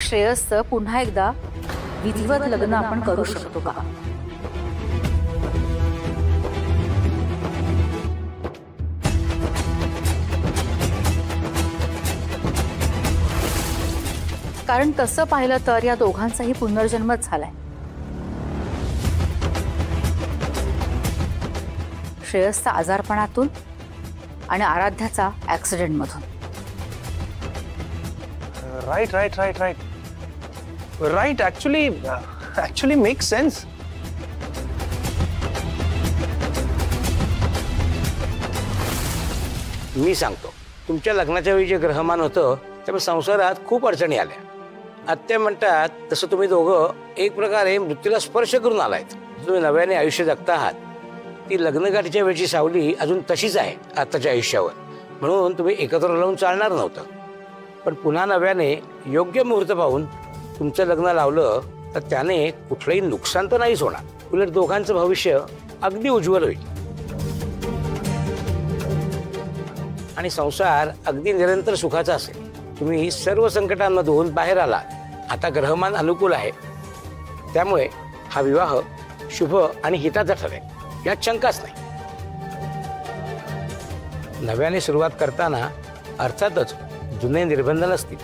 श्रेयसचं पुन्हा एकदा विधिवत लग्न आपण करू शकतो का? कारण तसं पाहिलं तर या दोघांचाही पुनर्जन्मच झालाय. श्रेयसचा आजारपणातून आणि आराध्याचा ऍक्सिडेंट मधून. Right right right right right actually make sense. मी सांगतो, तुमच्या लग्नाच्या वेळी जे ग्रहमान होतं त्यामुळे संसारात खूप अडचणी आल्या. आत्या म्हणतात तसं तुम्ही दोघं एक प्रकारे मृत्यूला स्पर्श करून आलायत. तुम्ही नव्याने आयुष्य जगता आहात. ती लग्नगाठीच्या वेळची सावली अजून तशीच आहे आत्ताच्या आयुष्यावर, म्हणून तुम्ही एकत्र राहून चालणार नव्हतं. पण पुन्हा नव्याने योग्य मुहूर्त पाहून तुमचं लग्न लावलं तर त्याने कुठलंही नुकसान तर नाहीच होणार. उलट दोघांचं भविष्य अगदी उज्ज्वल होईल आणि संसार अगदी निरंतर सुखाचा असेल. तुम्ही सर्व संकटांमधून बाहेर आलात. आता ग्रहमान अनुकूल आहे, त्यामुळे हा विवाह शुभ आणि हिताचा ठरेल यात शंकाच नाही. नव्याने सुरुवात करताना अर्थातच जुने निर्बंध नसतील.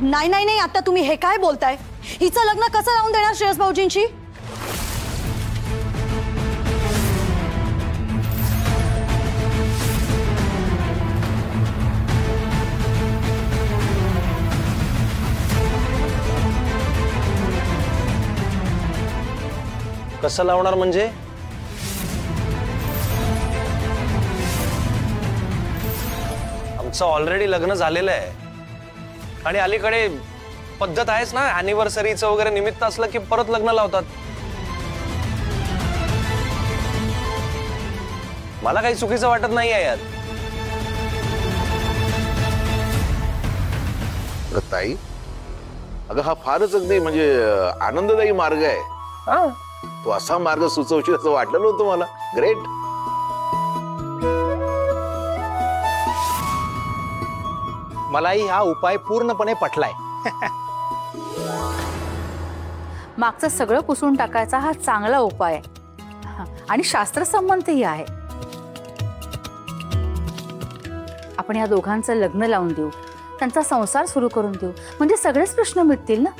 नाही नाही नाही, आता तुम्ही हे काय बोलताय? हिचं लग्न कसं लावून देणार श्रेयस भाऊजींची? कसं लावणार म्हणजे? आमचं ऑलरेडी लग्न झालेलं आहे आणि अलीकडे पद्धत आहेच ना, अॅनिव्हर्सरीचं वगैरे निमित्त असलं की परत लग्न लावतात. मला काही चुकीचं वाटत नाही आहे यात. ताई, अगं हा फारच अगदी म्हणजे आनंददायी मार्ग आहे. हा, तू असा मार्ग सुचवशील असं वाटलं नव्हतं मला. ग्रेट. मलाही हा उपाय पूर्णपणे पटलाय. मागचं सगळं पुसून टाकायचा हा चांगला उपाय आहे आणि शास्त्रसंमतही आहे. आपण या दोघांचं लग्न लावून देऊ, त्यांचा संसार सुरू करून देऊ, म्हणजे सगळेच प्रश्न मिटतील ना.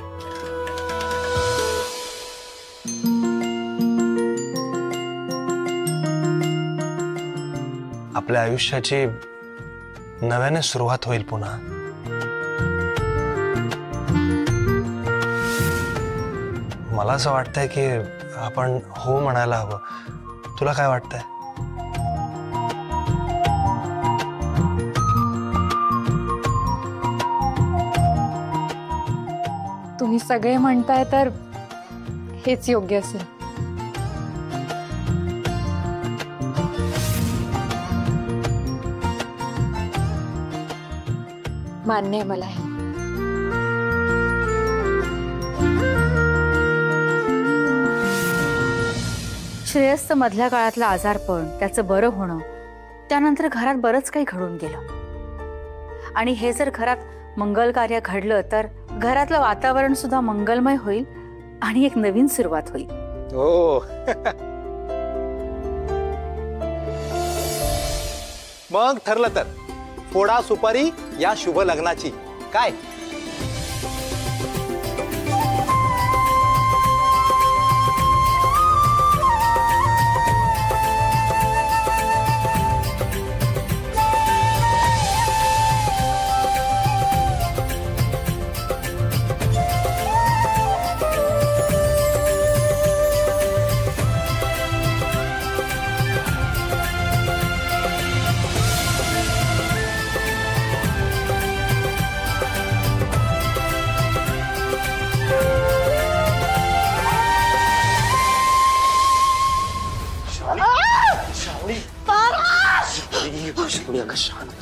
आपल्या आयुष्याची नव्याने सुरुवात होईल पुन्हा. मला असं वाटतंय की आपण हो म्हणायला हवं. तुला काय वाटतंय? तुम्ही सगळे म्हणताय तर हेच योग्य असेल. मान्य आहे मला हे. श्रेयसचं मधल्या काळातलं आजारपण, त्याचं बरं होणं, त्यानंतर घरात बरंच काही घडून गेलं. आणि हे जर घरात मंगल कार्य घडलं तर घरातलं वातावरण सुद्धा मंगलमय होईल आणि एक नवीन सुरुवात होईल. हो. मग ठरलं तर फोडा सुपारी या शुभ लग्नाची. काय?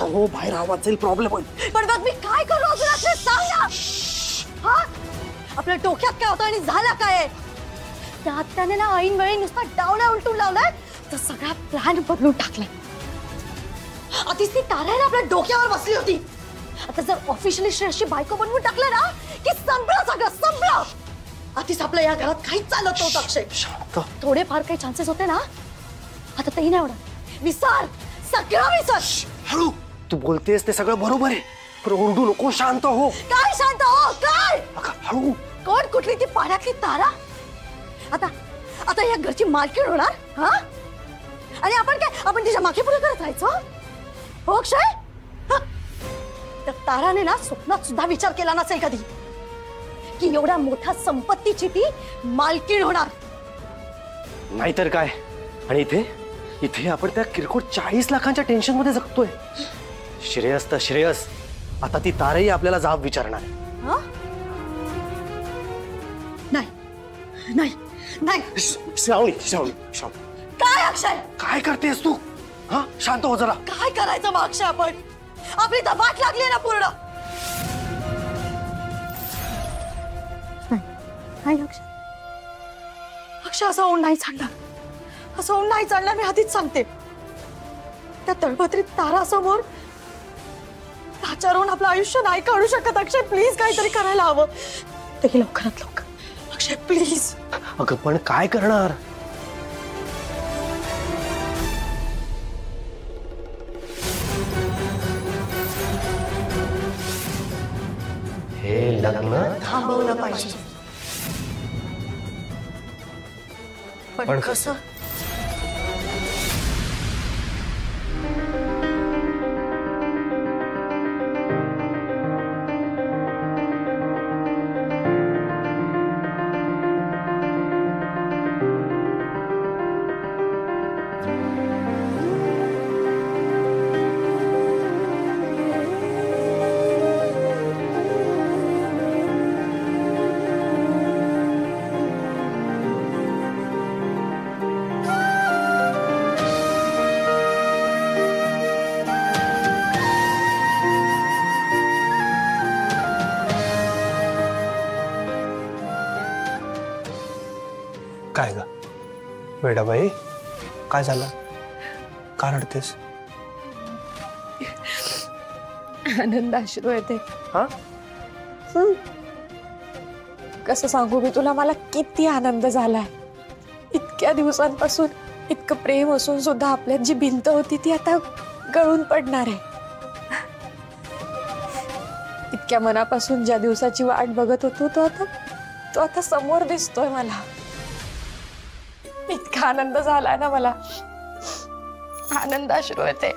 हो, बाहेर आवाज जाईल, प्रॉब्लेम होईल. पण मग मी काय करू? अजून असं सांग ना. आपल्या डोक्यात काय होतं आणि झालं काय? त्या आत्याने ना ऐन वेळी नुसता डावल्या उलटून लावलाय तर सगळा प्लॅन बदलून टाकलाय. आधीच ती तारा आपल्या डोक्यावर बसली होती. आता जर ऑफिशियली श्रेयसची बायको बनवून टाकलं ना की संपलं सगळं, संपलं. आधीच आपल्या या घरात काहीच चालत नव्हतं अक्षय. थोडेफार काही चान्सेस होते ना, आता तेही नाही होणार. विसर, सगळं विसर. हळू, तू बोलतेस ते सगळं बरोबर आहे, पण ओरडू नको, शांत हो. काय शांत हो? काय? हळू. कोण कुठली ती पाण्यातली तारा आता आता या घरची मालकीण होणार? हा? आणि आपण काय, आपण तिच्या मागे पुढे करत राहायचो? हो अक्षय? त्या ताराने ना स्वप्नात सुद्धा विचार केला नसेल कधी की एवढ्या मोठ्या संपत्तीची ती मालकीण होणार. नाहीतर काय. आणि इथे इथे आपण त्या किरकोळ 40 लाखांच्या टेन्शन मध्ये जगतोय. श्रेयस तर श्रेयस, आता ती ताराही आपल्याला जाब विचारणार. हा? नाही नाही नाही. श्रावणी, श्रावणी, श्रावणी, काय अक्षय? काय करतेस तू? हा, शांत हो जरा. काय करायचं मग अक्षय? आपण आपली तर वाट लागली ना पूर्ण. नाही अक्षय, अक्षय असं होऊन नाही चालणार, असं होऊन नाही चालणार. मी आधीच सांगते. त्या तळपत्रीत तारासमोर लाचारून आपलं आयुष्य नाही काढू शकत अक्षय. प्लीज काहीतरी करायला हवं, ते लवकरात लवकर. अक्षय प्लीज. अगं पण काय करणार? हे लग्न थांबवलं पाहिजे. पण कसं? काय ग वेडाबाई, काय झालं? का रडतेस? आनंद अश्रू येते. हा? कसं सांगू मी तुला, मला किती आनंद झालाय. इतक्या दिवसांपासून इतकं प्रेम असून सुद्धा आपल्यात जी भिंत होती ती आता गळून पडणार आहे. इतक्या मनापासून ज्या दिवसाची वाट बघत होतो तो आता समोर दिसतोय मला. इतका आनंद झालाय ना मला, आनंद अश्रू येते.